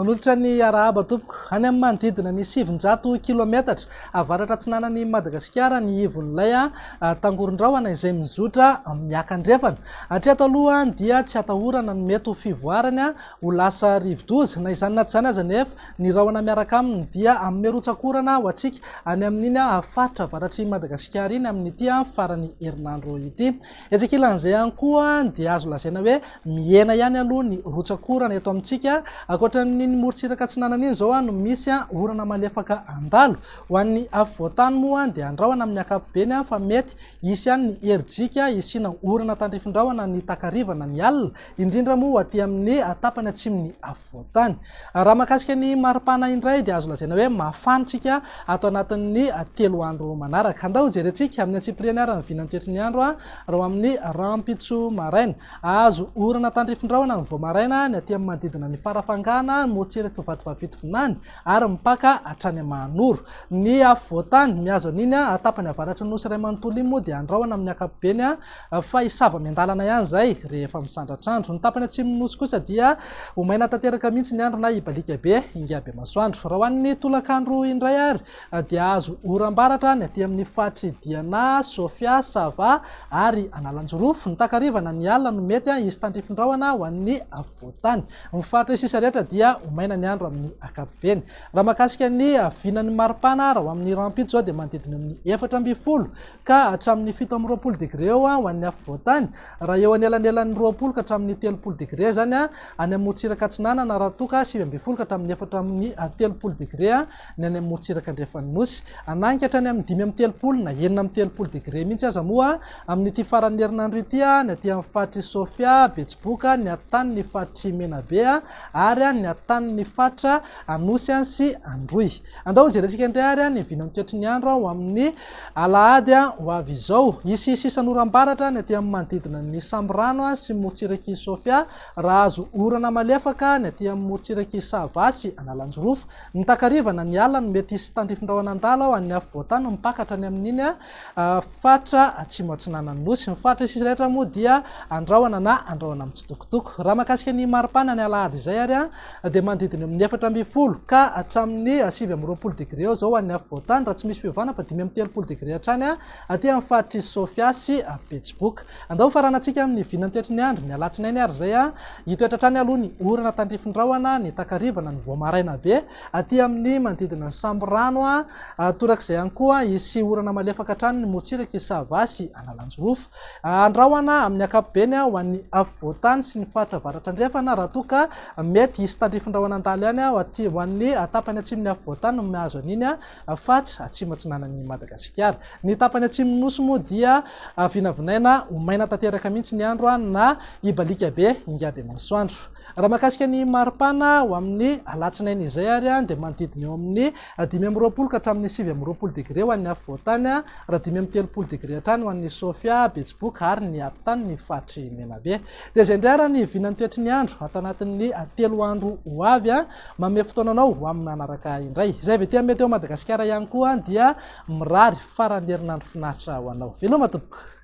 manolotra ny arahaba tompoko any amin'ny manodidina ny 700 kilometatra avaratra atsinanan'ny Madagasikara ny ivon'ilay tangoron-drahona izay mizotra miakandrefana. Hatreto aloha dia tsy atahorana ny mety ho fivoarany ho lasa rivodoza na izany na tsy izany aza nefa ny rahona miaraka aminy dia amerotsak'orana ho antsika any amin'iny faritra avaratry Madagasikara iny amin'ity farany herinandro ity. Etsekilan'izay ihany koa dia azo lazaina hoe miena ihany aloha ny rotsakorana eto amintsika. Ankoatra ny morontsiraka atsinanana iny zao no misy orana malefaka andalo ho an'ny afovoantany moa dia andrahona amin'ny ankapobeny fa mety isy ihany ny herijika isina orana tandrifin-drahona ny takarivana ny alina indrindra moa aty amin'ny tapany atsimon'ny afovoantany. Raha mahakasika ny maripana indray dia azo lazaina hoe mafantsika ato anatin'ny 3 andro manaraka. Andao jerentsika amin'ny antsipiriany ary ny vinantoetry ny andro raha amin'ny rampitso maraina azo orana tandrifin-drahona ny voamaraina ny aty amin'ny manodidina ny farafangana morontsiraka vatovavitovonany ary mipaka hatrany Mahanoro. Ny afovoantany miazo an'iny tapany avaratry ny nosy iray manontolo iny moa dia andrahona amin'ny ankapobeny fa isava miandalana ihany zay rehefa misandratr'andro. Ny tapany atsimon'ny nosy kosa dia ho maina tanteraka mihitsy ny andro na ibalika be ingaby masoandro. Raha ho an'ny tolakandro indray ary dia azo oram-baratra ny aty amin'ny fahatry Diana, Sofia, Sava ary Analanjorofo. Ny takarivana ny alina no mety isy tandrifin-drahona ho an'ny afovoantany. Ny faritra sisa rehetra dia ho maina ny andro amin'ny ankapobeny. Raha mahakasika ny vinan'ny maripana raha ho amin'ny rampitso zao dia manodidina amin'ny 420 ka hatramin'ny 720 degré eo ho an'ny afovoantany. Raha eo anelanelan'ny 20 ka hatramin'ny 30 degré zany any amin'ny morontsiraka atsinanana raha toka 720 ka hatramin'ny 430 degré ny any morontsiraka andrefan'ny nosy. Ananika hatrany amin'ny 5 na 9 degré mihitsy aza moa amin'ity faran'ny herinandro ity ny aty amin'ny fahatry Sofia, Betsiboka, ny atany ny fahatry Menabe ary ny atany ny fatra Anosy sy Androy. Andao jerentsika indray ary ny vinantoetry ny andro ho amin'ny alahady ho avy izao. Isy sisan'oram-baratra ny aty amin'ny manodidina ny Samborano sy morontsiraky Sofia raha azo orana malefaka ny aty amin'ny morontsiraky Sava sy Analanjorofo. Ny takarivana ny alina no mety isy tandrifin-drahona andala ho an'ny afovoantany mipakatra ny amin'iny fatra atsimo atsinanan'ny nosy. Ny fatra sisa rehetra moa dia andrahona na andrahona mitsitokotoko. Raha mahakasika ny maripana ny alahady izay ary dia manodidina amin'ny 420 ka hatramin'ny 720 degré eo zao an'ny afovoantany raha tsy misy fiovana fa 530 degré hatrany aty amin'ny fahatry Sofia sy Betsiboka. Andao faranantsika amin'ny vinantoetry ny andro ny alatsinainy ary zay hitoetra hatrany aloha ny orana tandrifin-drahona ny takarivana ny voamaraina be aty amin'ny manodidina ny Samborano torak'izay ihany koa isy orana malefaka hatrany ny morontsiraka Sava sy Analanjorofo. Andrahona amin'ny ankapobeny ho an'ny afovoantany sy ny faritra avaratra andrefana raha toka mety isy tandrifin-drahona andala ihany ho an'ny tapany atsimon'ny afovoantany no mahazo an'iny fatra atsimo atsinanan'ny Madagasikara. Ny tapany atsimon'ny nosy moa dia vinavinaina ho maina tanteraka mihitsy ny andro na ibalika be ingaby masoandro. Raha mahakasika ny maripana ho amin'ny alatsinainy izay ary dia manodidina eo amin'ny 520 ka hatramin'ny 720 degré ho an'ny afovoantany raha 530 degré hatrany ho an'ny Sofia, Betsiboka ary ny atany ny fahatry Menabe. Dia izay indray ary ny vinantoetry ny andro ato anatin'ny 3 andro ho avy manome fotoananao ho amin'ny manaraka indray. Izay avy ety meteo Madagasikara ihany koa dia mirary farany herinandro finaritra ho anao. Veloma tompoko.